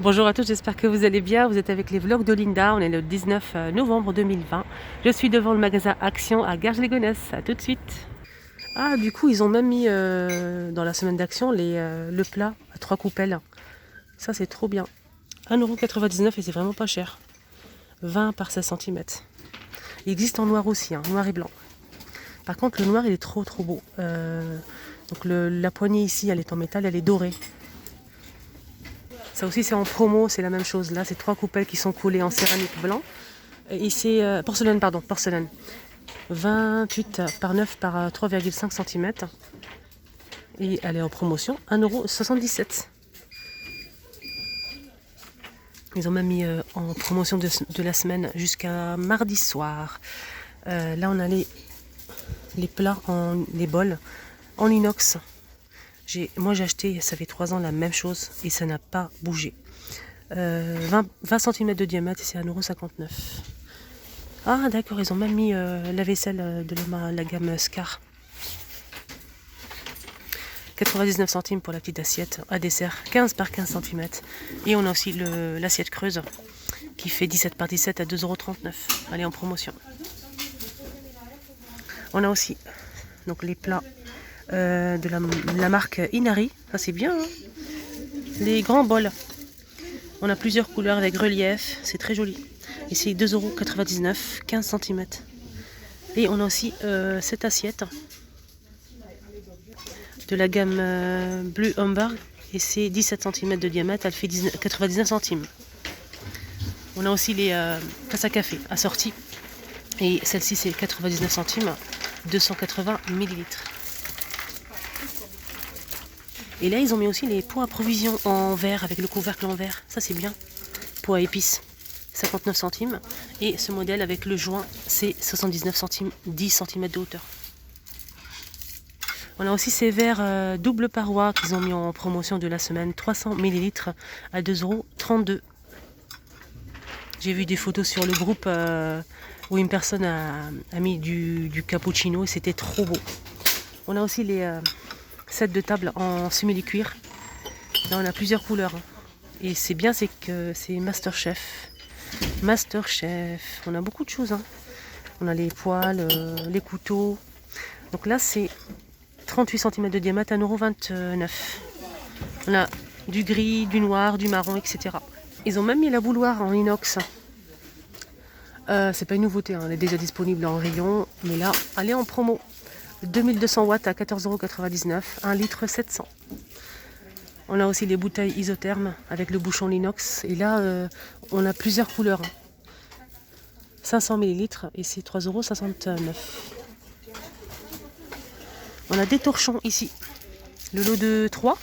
Bonjour à tous, j'espère que vous allez bien. Vous êtes avec les vlogs de Linda. On est le 19 novembre 2020. Je suis devant le magasin Action à Garges-les-Gonesse. À tout de suite. Ah, du coup, ils ont même mis dans la semaine d'Action le plat à 3 coupelles. Ça, c'est trop bien. 1,99 € et c'est vraiment pas cher. 20 par 16 cm. Il existe en noir aussi, hein, noir et blanc. Par contre, le noir, il est trop beau. Donc la poignée ici, elle est en métal, elle est dorée. Ça aussi, c'est en promo, c'est la même chose. Là, c'est 3 coupelles qui sont coulées en céramique blanc. Et ici, porcelaine, pardon, porcelaine. 28 par 9 par 3,5 cm. Et elle est en promotion, 1,77 €. Ils ont même mis en promotion de la semaine jusqu'à mardi soir. Là, on a les plats, les bols en inox. Moi, j'ai acheté, ça fait 3 ans, la même chose et ça n'a pas bougé. 20 cm de diamètre et c'est 1,59 €. Ah d'accord, ils ont même mis la vaisselle de la gamme Scar. 99 centimes pour la petite assiette à dessert, 15 par 15 cm. Et on a aussi l'assiette creuse qui fait 17 par 17 à 2,39 €. Elle est en promotion. On a aussi donc les plats de la marque Inari. Ça c'est bien, hein, les grands bols. On a plusieurs couleurs avec relief, c'est très joli. Et c'est 2,99 €, 15 cm. Et on a aussi cette assiette de la gamme Blue Amber. Et c'est 17 cm de diamètre, elle fait 99 centimes. On a aussi les tasses à café assorties. Et celle-ci c'est 99 centimes, 280 ml. Et là ils ont mis aussi les pots à provision en verre avec le couvercle en verre. Ça c'est bien. Pot à épices. 59 centimes. Et ce modèle avec le joint, c'est 79 centimes, 10 cm de hauteur. On a aussi ces verres double paroi qu'ils ont mis en promotion de la semaine, 300 ml à 2,32 €. J'ai vu des photos sur le groupe où une personne a mis du cappuccino et c'était trop beau. On a aussi les sets de table en simili-cuir. Là on a plusieurs couleurs. Et c'est bien, c'est que c'est Masterchef. Masterchef, on a beaucoup de choses, hein. On a les poêles, les couteaux. Donc là c'est 38 cm de diamètre, 1,29 €. On a du gris, du noir, du marron, etc. Ils ont même mis la bouilloire en inox. C'est pas une nouveauté, hein, elle est déjà disponible en rayon, mais là elle est en promo. 2200 watts à 14,99 €, 1 litre 700. On a aussi les bouteilles isothermes avec le bouchon l'inox. Et là, on a plusieurs couleurs. 500 ml et c'est 3,69 €. On a des torchons ici. Le lot de 3.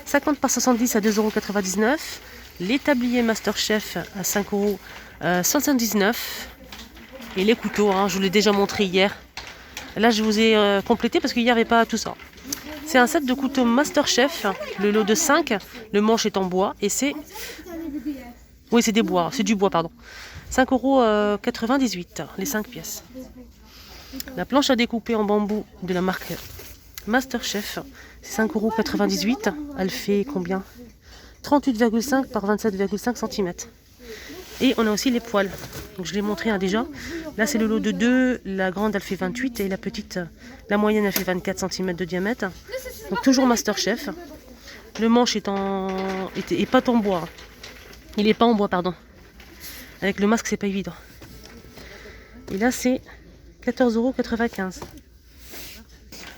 50 par 70 à 2,99 €. Les tabliers Masterchef à 5,79 €. Et les couteaux, hein, je vous l'ai déjà montré hier. Là, je vous ai complété parce qu'il n'y avait pas tout ça. C'est un set de couteaux Masterchef, le lot de 5. Le manche est en bois et c'est... Oui, c'est des bois, c'est du bois, pardon. 5,98 €, les 5 pièces. La planche à découper en bambou de la marque Masterchef, c'est 5,98 €. Elle fait combien? 38,5 par 27,5 cm. Et on a aussi les poêles. Donc je l'ai montré, hein, déjà. Là c'est le lot de 2. La grande elle fait 28 et la petite, la moyenne elle fait 24 cm de diamètre. Donc toujours Masterchef. Le manche est pas en bois. Il est pas en bois, pardon. Avec le masque c'est pas évident. Et là c'est 14,95 €.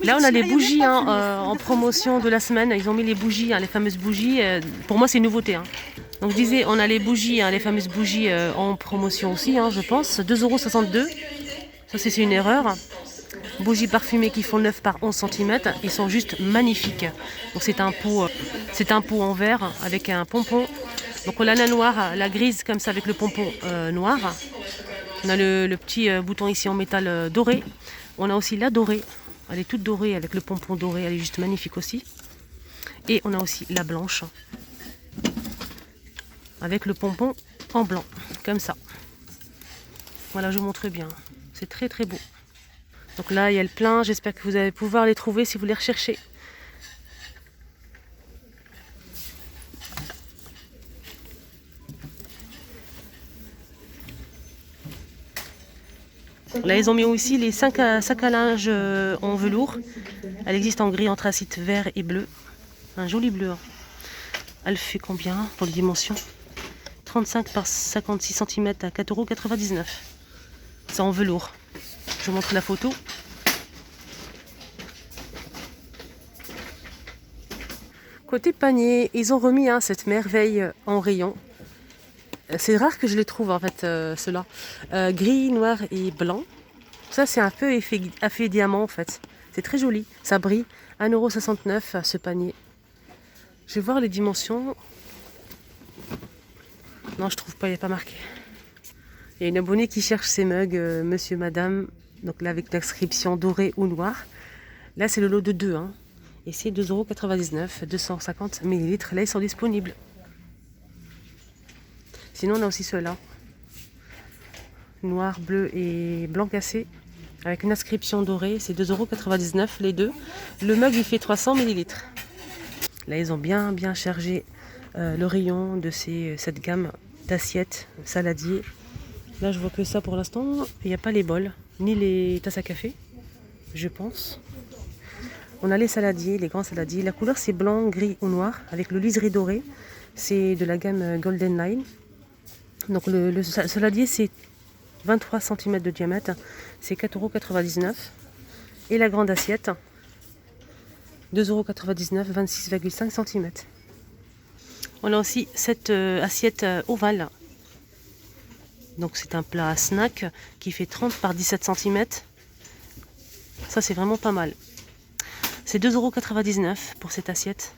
Là on a les bougies, hein, en promotion de la semaine. Ils ont mis les bougies, hein, les fameuses bougies. Pour moi c'est une nouveauté, hein. Donc je disais, on a les bougies, hein, les fameuses bougies en promotion aussi, hein, je pense. 2,62 €. Ça c'est une erreur. Bougies parfumées qui font 9 par 11 cm. Ils sont juste magnifiques. Donc c'est un pot en verre avec un pompon. Donc on a la noire, la grise comme ça avec le pompon noir. On a le petit bouton ici en métal doré. On a aussi la dorée. Elle est toute dorée avec le pompon doré. Elle est juste magnifique aussi. Et on a aussi la blanche avec le pompon en blanc, comme ça. Voilà, je vous montre bien. C'est très beau. Donc là, il y a le plein. J'espère que vous allez pouvoir les trouver si vous les recherchez. Là, ils ont mis aussi les sacs à linge en velours. Elle existe en gris, anthracite, vert et bleu. Un joli bleu. Hein. Elle fait combien pour les dimensions? 35 par 56 cm à 4,99 €. C'est en velours. Je vous montre la photo. Côté panier, ils ont remis cette merveille en rayon. C'est rare que je les trouve en fait, ceux-là. Gris, noir et blanc. Ça, c'est un peu effet diamant en fait. C'est très joli. Ça brille. 1,69 € ce panier. Je vais voir les dimensions. Non, je trouve pas, il n'y a pas marqué. Il y a une abonnée qui cherche ses mugs, monsieur, madame. Donc là, avec l'inscription doré ou noir. Là, c'est le lot de 2. Hein. Et c'est 2,99 €, 250 ml. Là, ils sont disponibles. Sinon, on a aussi ceux-là. Noir, bleu et blanc cassé. Avec une inscription dorée, c'est 2,99 € les deux. Le mug, il fait 300 ml. Là, ils ont bien chargé le rayon de cette gamme d'assiettes saladiers. Là, je vois que ça pour l'instant. Il n'y a pas les bols, ni les tasses à café, je pense. On a les saladiers, les grands saladiers. La couleur, c'est blanc, gris ou noir, avec le liseré doré. C'est de la gamme Golden Line. Donc, le saladier, c'est 23 cm de diamètre. C'est 4,99 €. Et la grande assiette, 2,99 €, 26,5 cm. On a aussi cette assiette ovale. Donc c'est un plat à snack qui fait 30 par 17 cm. Ça, c'est vraiment pas mal. C'est 2,99 € pour cette assiette.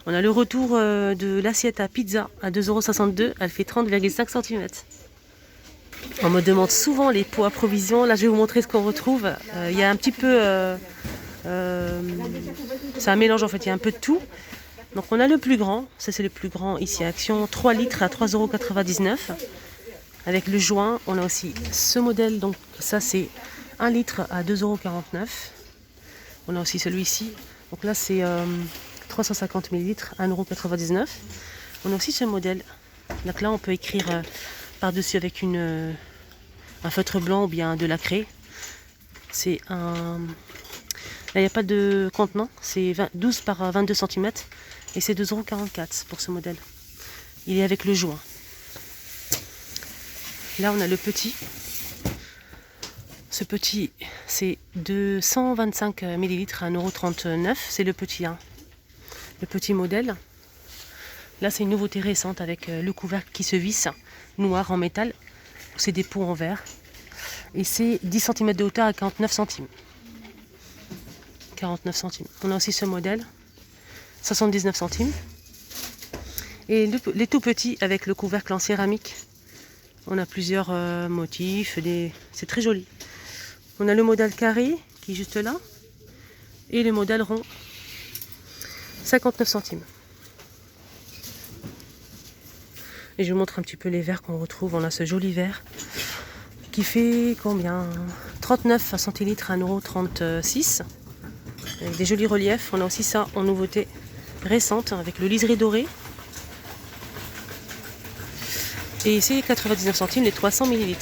On a le retour de l'assiette à pizza à 2,62 €. Elle fait 30,5 cm. On me demande souvent les pots à provision. Là, je vais vous montrer ce qu'on retrouve. Il y a un petit peu... c'est un mélange en fait, il y a un peu de tout. Donc on a le plus grand, ça c'est le plus grand ici à Action, 3 litres à 3,99 €. Avec le joint, on a aussi ce modèle, donc ça c'est 1 litre à 2,49 €. On a aussi celui-ci, donc là c'est 350 ml, 1,99 €. On a aussi ce modèle, donc là on peut écrire par-dessus avec un feutre blanc ou bien de la craie. C'est un... Là, il n'y a pas de contenant, c'est 12 par 22 cm et c'est 2,44 € pour ce modèle. Il est avec le joint. Là, on a le petit. Ce petit, c'est 225 ml à 1,39 €. C'est le petit, le petit modèle. Là, c'est une nouveauté récente avec le couvercle qui se visse, noir en métal. C'est des pots en verre. Et c'est 10 cm de hauteur à 49 centimes. 49 centimes. On a aussi ce modèle, 79 centimes. Et les tout petits avec le couvercle en céramique. On a plusieurs motifs, c'est très joli. On a le modèle carré qui est juste là. Et le modèle rond, 59 centimes. Et je vous montre un petit peu les verres qu'on retrouve. On a ce joli verre qui fait combien? 39 centilitres à 1,36 €. Avec des jolis reliefs. On a aussi ça en nouveauté récente avec le liseré doré. Et c'est 99 centimes les 300 ml.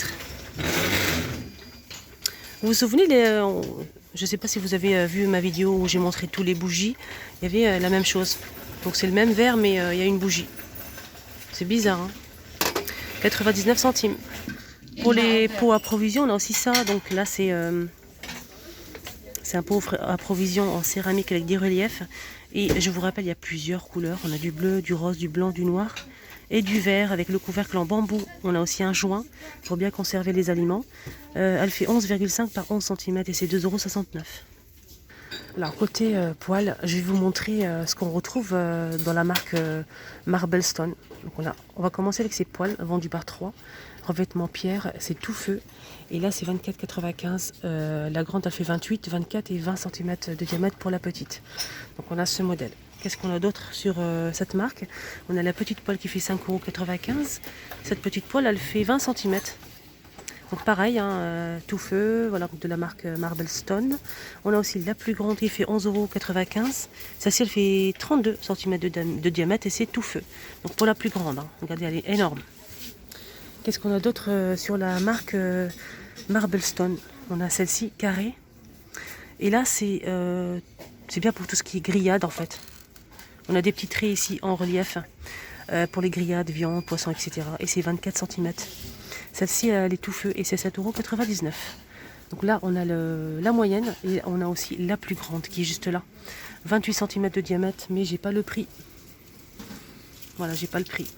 Vous vous souvenez, je ne sais pas si vous avez vu ma vidéo où j'ai montré tous les bougies. Il y avait la même chose. Donc c'est le même verre mais il y a une bougie. C'est bizarre. 99 centimes. Pour les pots à provision, on a aussi ça. Donc là c'est un pot à provision en céramique avec des reliefs. Et je vous rappelle, il y a plusieurs couleurs. On a du bleu, du rose, du blanc, du noir et du vert avec le couvercle en bambou. On a aussi un joint pour bien conserver les aliments. Elle fait 11,5 par 11 cm et c'est 2,69 €. Alors côté poêle, je vais vous montrer ce qu'on retrouve dans la marque Marblestone. Donc on va commencer avec ces poêles vendus par 3. Revêtement pierre, c'est tout feu. Et là c'est 24,95 €. La grande elle fait 28, 24 et 20 cm de diamètre pour la petite. Donc on a ce modèle. Qu'est-ce qu'on a d'autre sur cette marque? On a la petite poêle qui fait 5,95 €. Cette petite poêle elle fait 20 cm. Donc pareil, tout feu, voilà, de la marque Marblestone. On a aussi la plus grande qui fait 11,95 €. Celle-ci elle fait 32 cm de diamètre et c'est tout feu. Donc pour la plus grande, regardez, elle est énorme. Qu'est-ce qu'on a d'autre sur la marque Marblestone? On a celle-ci, carrée. Et là, c'est bien pour tout ce qui est grillade, en fait. On a des petits traits ici en relief pour les grillades, viande, poisson, etc. Et c'est 24 cm. Celle-ci, elle est tout feu et c'est 7,99 €. Donc là, on a la moyenne et on a aussi la plus grande qui est juste là. 28 cm de diamètre, mais j'ai pas le prix. Voilà, j'ai pas le prix.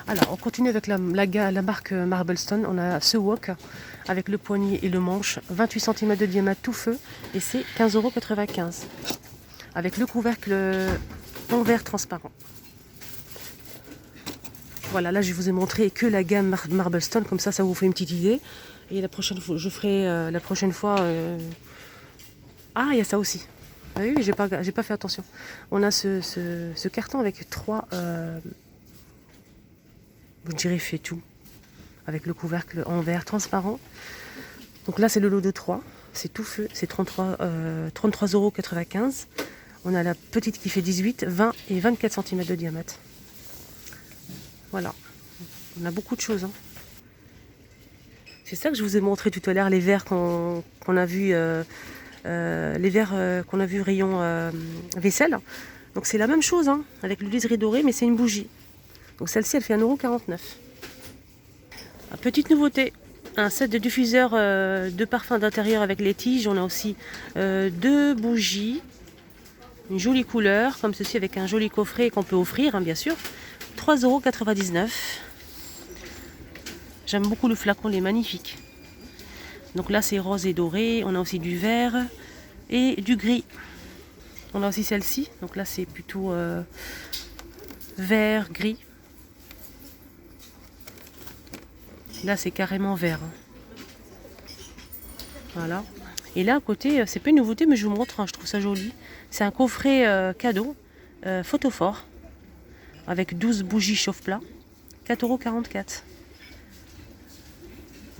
Alors, on continue avec la marque Marblestone. On a ce wok avec le poignet et le manche. 28 cm de diamètre tout feu et c'est 15,95 €. Avec le couvercle en verre transparent. Voilà, là je vous ai montré que la gamme Marblestone, comme ça vous fait une petite idée. Et la prochaine fois, je ferai Ah, il y a ça aussi. Ah oui, j'ai pas fait attention. On a ce carton avec 3, je dirais fait tout, avec le couvercle en verre transparent. Donc là c'est le lot de 3, c'est tout feu, c'est 33,95 €. On a la petite qui fait 18, 20 et 24 cm de diamètre. Voilà, on a beaucoup de choses. Hein. C'est ça que je vous ai montré tout à l'heure, les verres qu'on a vus, les verres qu'on a vu rayon vaisselle. Donc c'est la même chose, hein, avec le liseré doré, mais c'est une bougie. Donc celle-ci, elle fait 1,49 €. Petite nouveauté, un set de diffuseurs de parfum d'intérieur avec les tiges. On a aussi 2 bougies, une jolie couleur, comme ceci, avec un joli coffret qu'on peut offrir, hein, bien sûr. 3,99 €. J'aime beaucoup le flacon, il est magnifique. Donc là, c'est rose et doré. On a aussi du vert et du gris. On a aussi celle-ci. Donc là, c'est plutôt vert, gris. Là, c'est carrément vert. Voilà. Et là, à côté, c'est pas une nouveauté, mais je vous montre. Hein, je trouve ça joli. C'est un coffret cadeau photophore avec 12 bougies chauffe-plat. 4,44 €.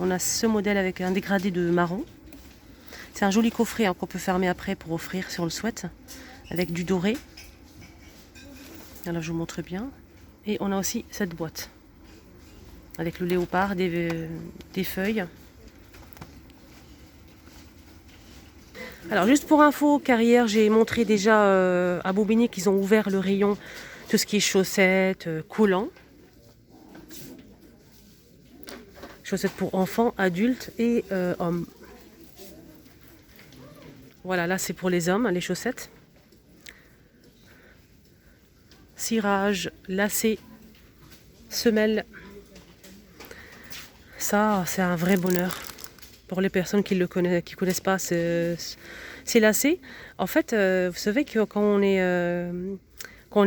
On a ce modèle avec un dégradé de marron. C'est un joli coffret hein, qu'on peut fermer après pour offrir si on le souhaite. Avec du doré. Alors je vous montre bien. Et on a aussi cette boîte. Avec le léopard, des feuilles. Alors juste pour info, car hier j'ai montré déjà à Bobigny qu'ils ont ouvert le rayon tout ce qui est chaussettes, collants. Chaussettes pour enfants, adultes et hommes. Voilà, là c'est pour les hommes, les chaussettes. Cirage, lacets, semelles. Ça, c'est un vrai bonheur. Pour les personnes qui ne connaissent pas ces lacets. En fait, vous savez que quand on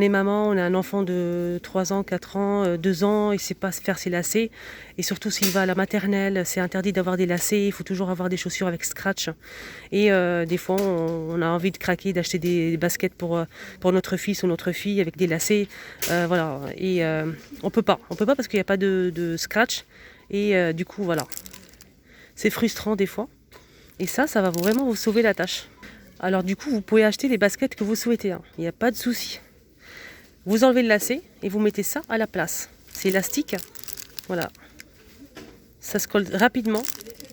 est maman, on a un enfant de 3 ans, 4 ans, 2 ans, il ne sait pas faire ses lacets. Et surtout s'il va à la maternelle, c'est interdit d'avoir des lacets, il faut toujours avoir des chaussures avec scratch. Et des fois, on a envie de craquer, d'acheter des baskets pour notre fils ou notre fille avec des lacets. Voilà. Et on peut pas parce qu'il n'y a pas de scratch. Et du coup, voilà. C'est frustrant des fois. Et ça va vraiment vous sauver la tâche. Alors du coup, vous pouvez acheter les baskets que vous souhaitez. Hein. Il n'y a pas de souci. Vous enlevez le lacet et vous mettez ça à la place. C'est élastique. Voilà. Ça se colle rapidement,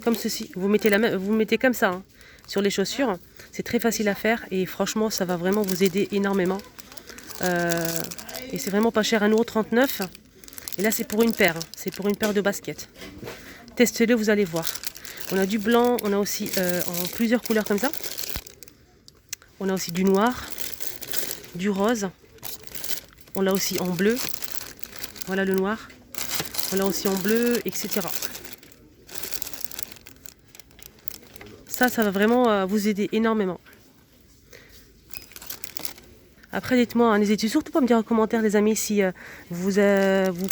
comme ceci. Vous mettez comme ça hein, sur les chaussures. C'est très facile à faire et franchement, ça va vraiment vous aider énormément. Et c'est vraiment pas cher, 1,39 €. Et là, c'est pour une paire. Hein. C'est pour une paire de baskets. Testez-le, vous allez voir. On a du blanc, on a aussi en plusieurs couleurs comme ça. On a aussi du noir, du rose. On l'a aussi en bleu. Voilà le noir. On l'a aussi en bleu, etc. Ça va vraiment vous aider énormément. Après, dites-moi, n'hésitez surtout pas à me dire en commentaire, les amis, si vous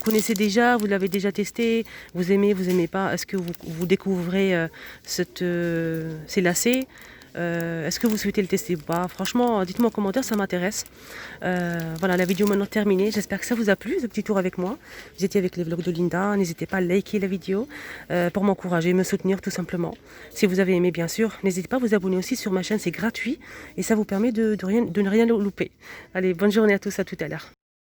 connaissez déjà, vous l'avez déjà testé, vous aimez pas. Est-ce que vous découvrez ces lacets est-ce que vous souhaitez le tester ou pas? Franchement, dites-moi en commentaire, ça m'intéresse. Voilà, la vidéo maintenant terminée. J'espère que ça vous a plu, ce petit tour avec moi. Vous étiez avec les vlogs de Linda. N'hésitez pas à liker la vidéo pour m'encourager, me soutenir tout simplement. Si vous avez aimé, bien sûr, n'hésitez pas à vous abonner aussi sur ma chaîne, c'est gratuit et ça vous permet de ne rien louper. Allez, bonne journée à tous, à tout à l'heure.